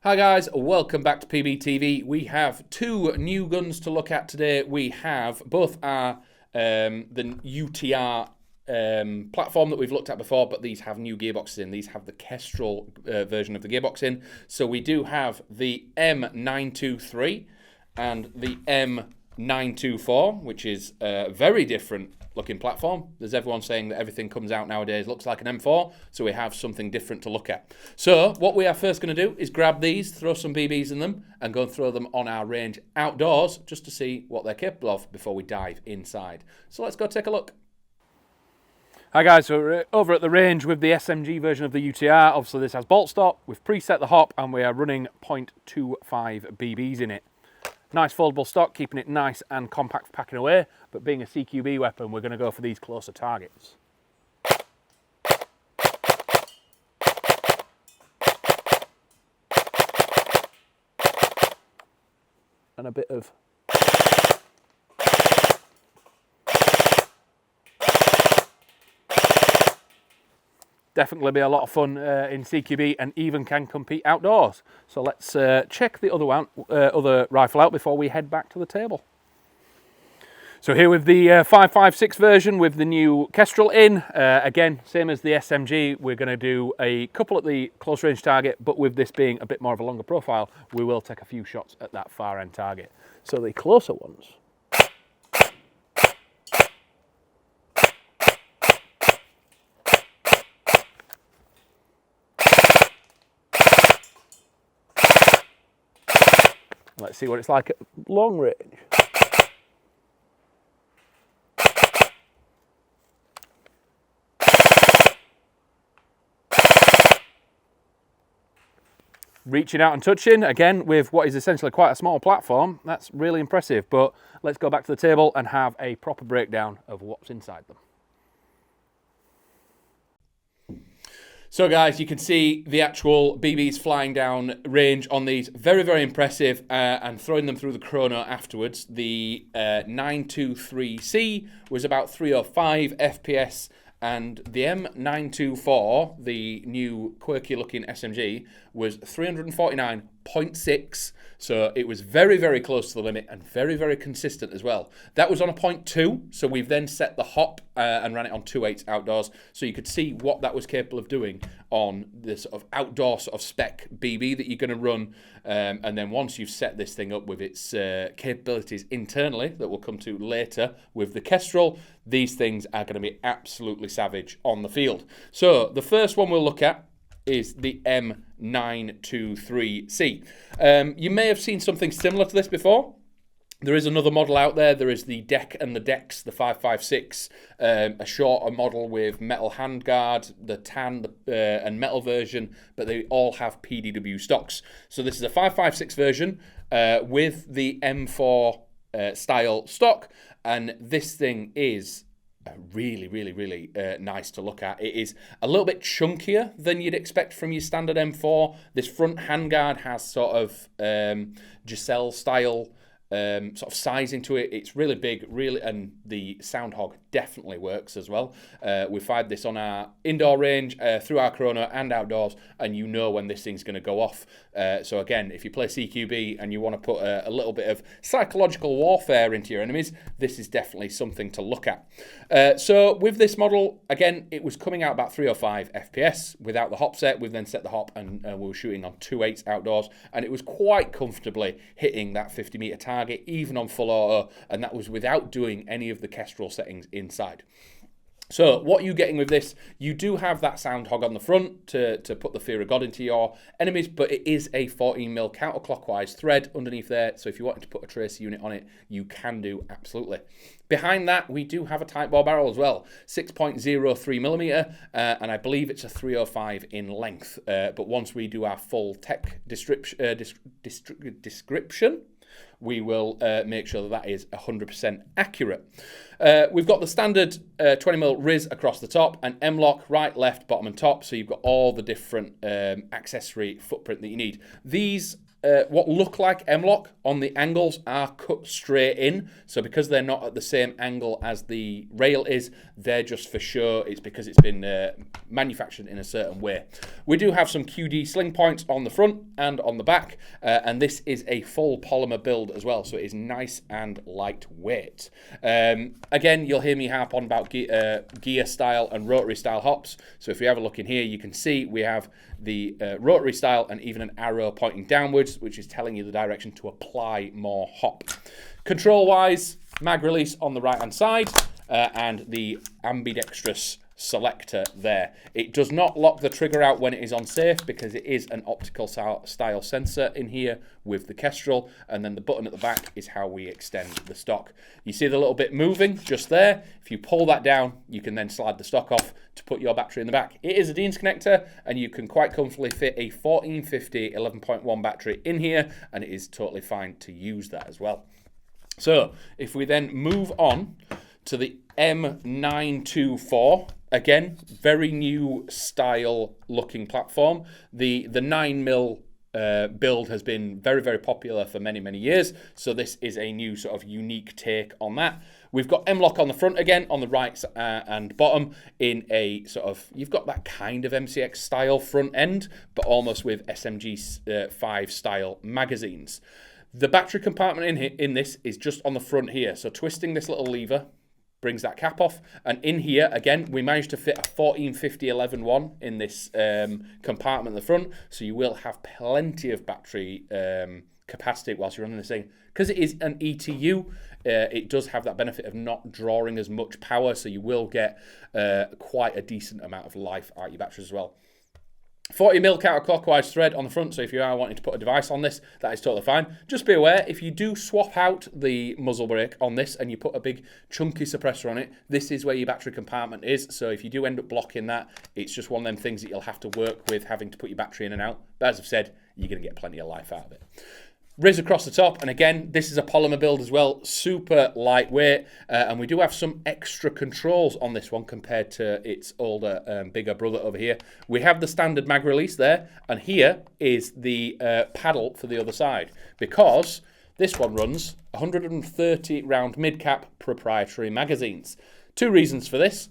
Hi guys, welcome back to PBTV. We have two new guns to look at today. We have both our the UTR platform that we've looked at before, but these have new gearboxes in. These have the Kestrel version of the gearbox in. So we do have the M923 and the M924, which is a very different looking platform. There's everyone saying that everything comes out nowadays looks like an M4, so we have something different to look at. So what we are first going to do is grab these, throw some BBs in them, and go and throw them on our range outdoors just to see what they're capable of before we dive inside. So let's go take a look. Hi guys, so we're over at the range with the SMG version of the UTR. Obviously this has bolt stop, we've preset the hop and we are running 0.25 BBs in it. Nice foldable stock, keeping it nice and compact for packing away, but being a CQB weapon, we're going to go for these closer targets. And a bit of definitely be a lot of fun in CQB and even can compete outdoors. So let's check the other rifle out before we head back to the table. So here with the 5.56 version with the new Kestrel in, again, same as the SMG, we're going to do a couple at the close range target, but with this being a bit more of a longer profile, we will take a few shots at that far end target. So the closer ones. Let's see what it's like at long range. Reaching out and touching, again, with what is essentially quite a small platform. That's really impressive, but let's go back to the table and have a proper breakdown of what's inside them. So guys, you can see the actual BBs flying down range on these. Very, very impressive, and throwing them through the chrono afterwards. The 923C was about 305 FPS, and the M924, the new quirky looking SMG, was 349.6. So it was very, very close to the limit and very, very consistent as well. That was on a 0.2, so we've then set the hop and ran it on 2.8 outdoors, so you could see what that was capable of doing on this sort of outdoor sort of spec BB that you're going to run. And then once you've set this thing up with its capabilities internally, that we'll come to later with the Kestrel, these things are going to be absolutely savage on the field. So the first one we'll look at is the M923C. You may have seen something similar to this before. There is another model out there. There is the Deck and the Dex, the 5.56, a shorter model with metal handguard, the tan and metal version, but they all have PDW stocks. So this is a 5.56 version with the M4 style stock, and this thing is really, really, really nice to look at. It is a little bit chunkier than you'd expect from your standard M4. This front handguard has sort of Giselle style sort of sizing to it. It's really big, really, and the sound hog definitely works as well. We fired this on our indoor range through our chrono and outdoors, and you know when this thing's going to go off. So again, if you play CQB and you want to put a little bit of psychological warfare into your enemies, this is definitely something to look at. So with this model, again, it was coming out about 305 FPS without the hop set. We've then set the hop, and we were shooting on 2.8 outdoors, and it was quite comfortably hitting that 50-meter target, even on full auto, and that was without doing any of the Kestrel settings inside. So what you're getting with this, you do have that sound hog on the front to put the fear of God into your enemies, but it is a 14mm counterclockwise thread underneath there, so if you wanted to put a tracer unit on it, you can do, absolutely. Behind that, we do have a tight bore barrel as well, 6.03mm, and I believe it's a 305 in length, but once we do our full tech description, we will make sure that is 100% accurate. We've got the standard 20mm Riz across the top, and M-lock right, left, bottom and top, so you've got all the different accessory footprint that you need. These what look like M-lock on the angles are cut straight in. So because they're not at the same angle as the rail is, they're just for show. It's because it's been manufactured in a certain way. We do have some QD sling points on the front and on the back, and this is a full polymer build as well, so it is nice and lightweight. Again, you'll hear me harp on about gear style and rotary style hops. So if you have a look in here, you can see we have the rotary style and even an arrow pointing downwards, which is telling you the direction to apply more hop. Control wise, mag release on the right hand side, and the ambidextrous selector there. It does not lock the trigger out when it is unsafe because it is an optical style sensor in here with the Kestrel, and then the button at the back is how we extend the stock. You see the little bit moving just there. If you pull that down, you can then slide the stock off to put your battery in the back. It is a Dean's connector, and you can quite comfortably fit a 1450 11.1 battery in here, and it is totally fine to use that as well. So if we then move on to the M924, again, very new style looking platform. The 9mm build has been very, very popular for many, many years. So this is a new sort of unique take on that. We've got M-lock on the front again, on the right and bottom in a sort of, you've got that kind of MCX style front end, but almost with SMG 5 style magazines. The battery compartment in this is just on the front here. So twisting this little lever brings that cap off, and in here again we managed to fit a 1450 11.1 in this compartment at the front, so you will have plenty of battery capacity whilst you're running this thing. Because it is an ETU, it does have that benefit of not drawing as much power, so you will get quite a decent amount of life out of your batteries as well. 40mm counterclockwise thread on the front, so if you are wanting to put a device on this, that is totally fine. Just be aware, if you do swap out the muzzle brake on this and you put a big chunky suppressor on it, this is where your battery compartment is. So if you do end up blocking that, it's just one of them things that you'll have to work with, having to put your battery in and out. But as I've said, you're going to get plenty of life out of it. Riz across the top, and again, this is a polymer build as well, super lightweight, and we do have some extra controls on this one compared to its older, bigger brother over here. We have the standard mag release there, and here is the paddle for the other side, because this one runs 130 round mid-cap proprietary magazines. Two reasons for this.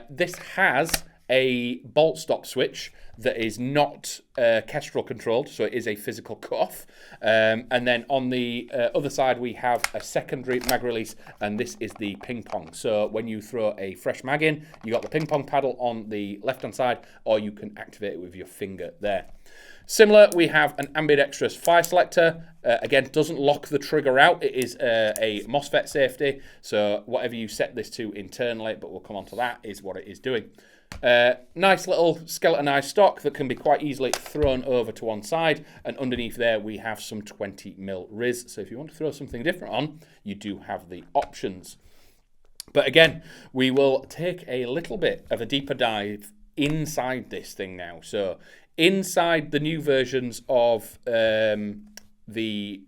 This has a bolt stop switch that is not Kestrel controlled, so it is a physical cutoff. And then on the other side, we have a secondary mag release, and this is the ping pong. So when you throw a fresh mag in, you got the ping pong paddle on the left-hand side, or you can activate it with your finger there. Similar, we have an ambidextrous fire selector. Again, doesn't lock the trigger out. It is a MOSFET safety, so whatever you set this to internally, but we'll come on to that, is what it is doing. Nice little skeletonized stock that can be quite easily thrown over to one side, and underneath there we have some 20mm Riz, so if you want to throw something different on, you do have the options. But again, we will take a little bit of a deeper dive inside this thing now. So inside the new versions of the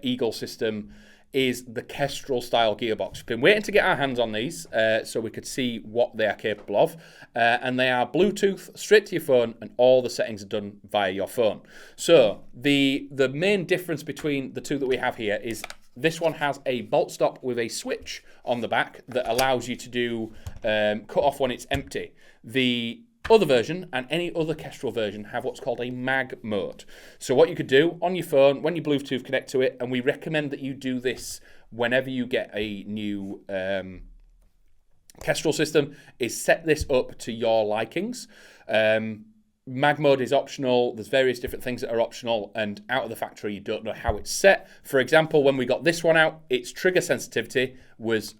Eagle system is the Kestrel style gearbox. We've been waiting to get our hands on these so we could see what they are capable of. And they are Bluetooth, straight to your phone, and all the settings are done via your phone. So the main difference between the two that we have here is this one has a bolt stop with a switch on the back that allows you to do cut off when it's empty. The other version and any other Kestrel version have what's called a mag mode. So what you could do on your phone when you Bluetooth connect to it, and we recommend that you do this whenever you get a new Kestrel system, is set this up to your likings. Mag mode is optional. There's various different things that are optional, and out of the factory you don't know how it's set. For example, when we got this one out, its trigger sensitivity was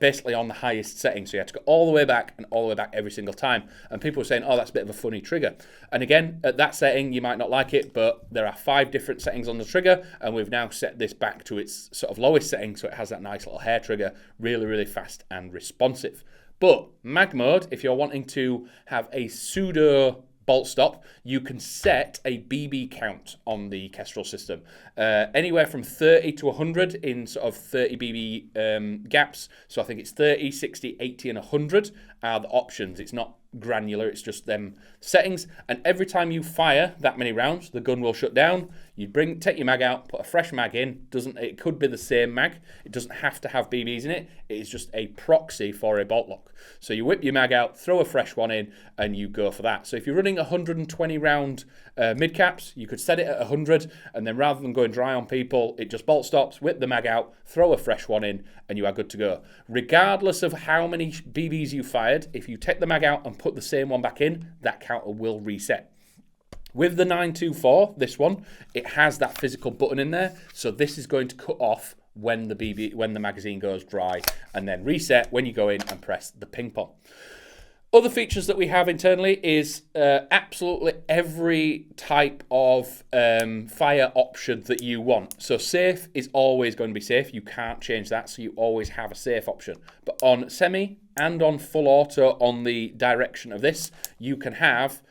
basically on the highest setting, so you had to go all the way back and all the way back every single time, and people were saying, oh, that's a bit of a funny trigger. And again, at that setting you might not like it, but there are 5 different settings on the trigger, and we've now set this back to its sort of lowest setting, so it has that nice little hair trigger, really, really fast and responsive. But mag mode, if you're wanting to have a pseudo bolt stop, you can set a BB count on the Kestrel system. Anywhere from 30 to 100 in sort of 30 BB gaps. So I think it's 30, 60, 80 and 100 are the options. It's not granular, it's just them settings. And every time you fire that many rounds, the gun will shut down. You take your mag out, put a fresh mag in. It could be the same mag. It doesn't have to have BBs in it. It is just a proxy for a bolt lock. So you whip your mag out, throw a fresh one in, and you go for that. So if you're running 120 round mid caps, you could set it at 100, and then rather than going dry on people, it just bolt stops, whip the mag out, throw a fresh one in, and you are good to go. Regardless of how many BBs you fired, if you take the mag out and put the same one back in, that counter will reset. With the 924, this one, it has that physical button in there, so this is going to cut off when the magazine goes dry, and then reset when you go in and press the ping pong. Other features that we have internally is absolutely every type of fire option that you want. So safe is always going to be safe. You can't change that, so you always have a safe option. But on semi and on full auto on the direction of this, you can have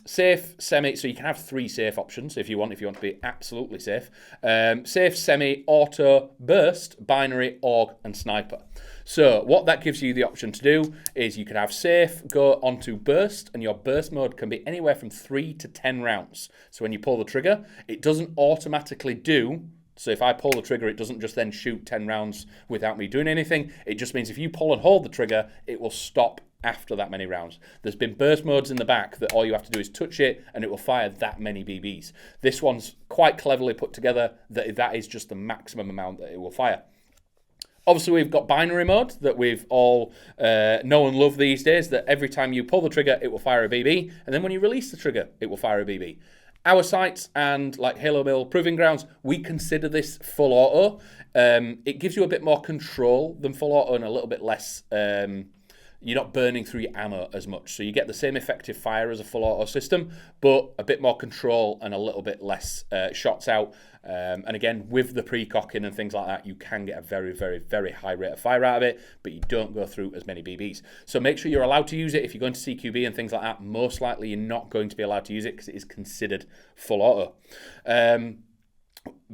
safe, semi, so you can have 3 safe options if you want to be absolutely safe. Safe, semi, auto, burst, binary, AUG, and sniper. So what that gives you the option to do is you can have safe go onto burst, and your burst mode can be anywhere from 3 to 10 rounds. So when you pull the trigger, it doesn't automatically do. So if I pull the trigger, it doesn't just then shoot 10 rounds without me doing anything. It just means if you pull and hold the trigger, it will stop after that many rounds. There's been burst modes in the back that all you have to do is touch it and it will fire that many BBs. This one's quite cleverly put together that is just the maximum amount that it will fire. Obviously, we've got binary mode that we've all know and love these days, that every time you pull the trigger, it will fire a BB, and then when you release the trigger, it will fire a BB. Our sites and like Halo Mill Proving Grounds, we consider this full auto. It gives you a bit more control than full auto and a little bit less, you're not burning through your ammo as much. So you get the same effective fire as a full auto system, but a bit more control and a little bit less shots out. And again, with the pre-cocking and things like that, you can get a very, very, very high rate of fire out of it, but you don't go through as many BBs. So make sure you're allowed to use it. If you're going to CQB and things like that, most likely you're not going to be allowed to use it because it is considered full auto.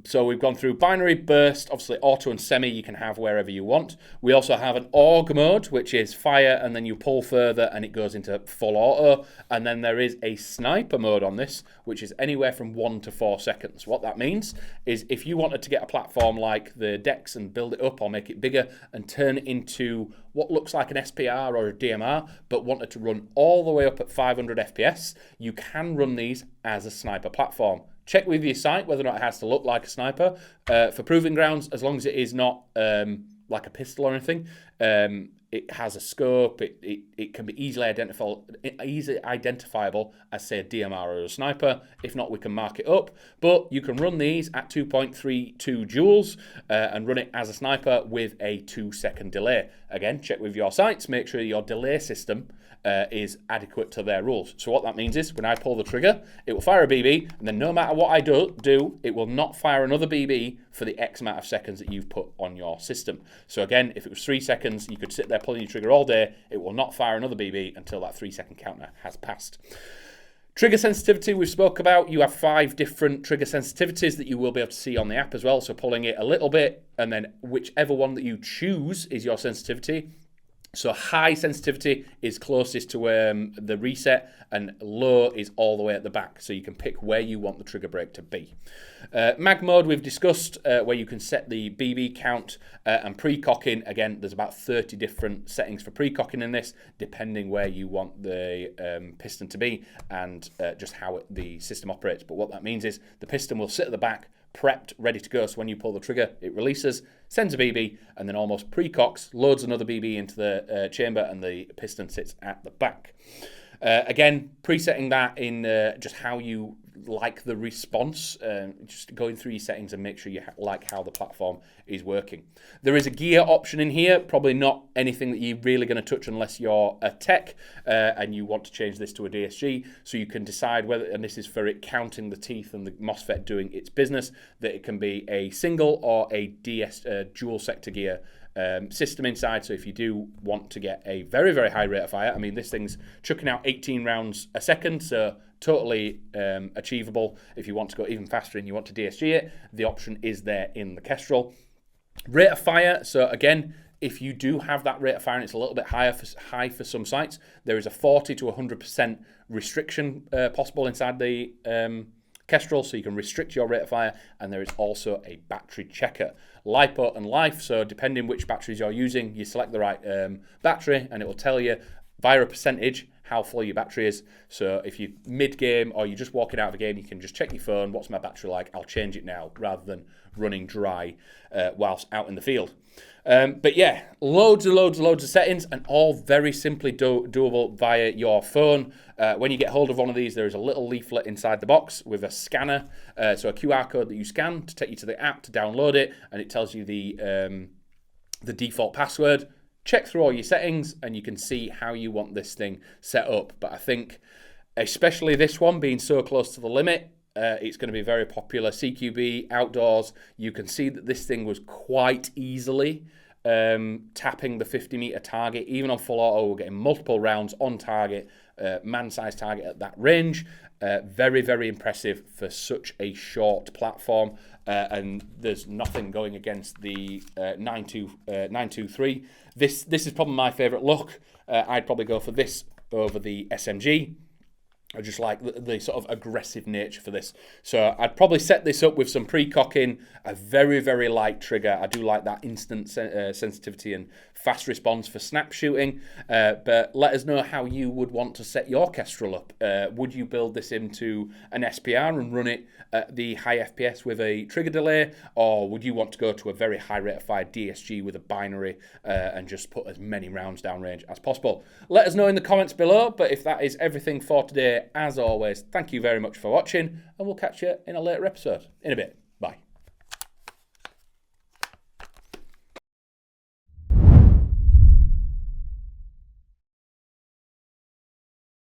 So we've gone through binary, burst, obviously auto and semi you can have wherever you want. We also have an AUG mode, which is fire and then you pull further and it goes into full auto. And then there is a sniper mode on this, which is anywhere from 1 to 4 seconds. What that means is if you wanted to get a platform like the decks and build it up or make it bigger and turn it into what looks like an SPR or a DMR, but wanted to run all the way up at 500 FPS, you can run these as a sniper platform. Check with your site whether or not it has to look like a sniper. For Proving Grounds, as long as it is not like a pistol or anything, it has a scope, it can be easily identifiable as, say, a DMR or a sniper. If not, we can mark it up. But you can run these at 2.32 joules and run it as a sniper with a 2-second delay. Again, check with your sites, make sure your delay system is adequate to their rules. So what that means is when I pull the trigger, it will fire a BB, and then no matter what I do, it will not fire another BB for the X amount of seconds that you've put on your system. So again, if it was 3 seconds, you could sit there pulling your trigger all day, it will not fire another BB until that 3-second counter has passed. Trigger sensitivity we've spoke about. You have 5 different trigger sensitivities that you will be able to see on the app as well. So pulling it a little bit, and then whichever one that you choose is your sensitivity. So high sensitivity is closest to the reset, and low is all the way at the back. So you can pick where you want the trigger brake to be. Mag mode we've discussed, where you can set the BB count and pre-cocking. Again, there's about 30 different settings for pre-cocking in this, depending where you want the piston to be and just how the system operates. But what that means is the piston will sit at the back, prepped, ready to go. So when you pull the trigger, it releases, sends a BB, and then almost pre-cocks, loads another BB into the chamber, and the piston sits at the back. Again, presetting that in just how you like the response, just going through your settings and make sure you like how the platform is working. There is a gear option in here, probably not anything that you're really going to touch unless you're a tech and you want to change this to a DSG, so you can decide whether, and this is for it counting the teeth and the MOSFET doing its business, that it can be a single or a dual sector gear system inside. So if you do want to get a very, very high rate of fire, I mean, this thing's chucking out 18 rounds a second, so totally achievable. If you want to go even faster and you want to DSG it, the option is there in the Kestrel. Rate of fire, so again, if you do have that rate of fire and it's a little bit high for some sites, there is a 40 to 100% restriction possible inside the Kestrel, so you can restrict your rate of fire, and there is also a battery checker. LIPO and life, so depending which batteries you're using, you select the right battery and it will tell you via a percentage how full your battery is. So if you're mid-game or you're just walking out of a game, you can just check your phone, what's my battery like, I'll change it now, rather than running dry whilst out in the field. But yeah, loads of settings, and all very simply doable via your phone. When you get hold of one of these, there is a little leaflet inside the box with a scanner, so a QR code that you scan to take you to the app to download it, and it tells you the default password. Check through all your settings and you can see how you want this thing set up. But I think, especially this one being so close to the limit, it's going to be very popular. CQB, outdoors, you can see that this thing was quite easily tapping the 50-meter target. Even on full auto, we're getting multiple rounds on target, man-sized target at that range. Very, very impressive for such a short platform. And there's nothing going against the 923. This is probably my favourite look. I'd probably go for this over the SMG. I just like the sort of aggressive nature for this. So I'd probably set this up with some pre-cocking, a very, very light trigger. I do like that instant sensitivity and fast response for snap shooting. But let us know how you would want to set your Kestrel up. Would you build this into an SPR and run it at the high FPS with a trigger delay? Or would you want to go to a very high rate of fire DSG with a binary and just put as many rounds downrange as possible? Let us know in the comments below. But if that is everything for today, as always, thank you very much for watching, and we'll catch you in a later episode in a bit.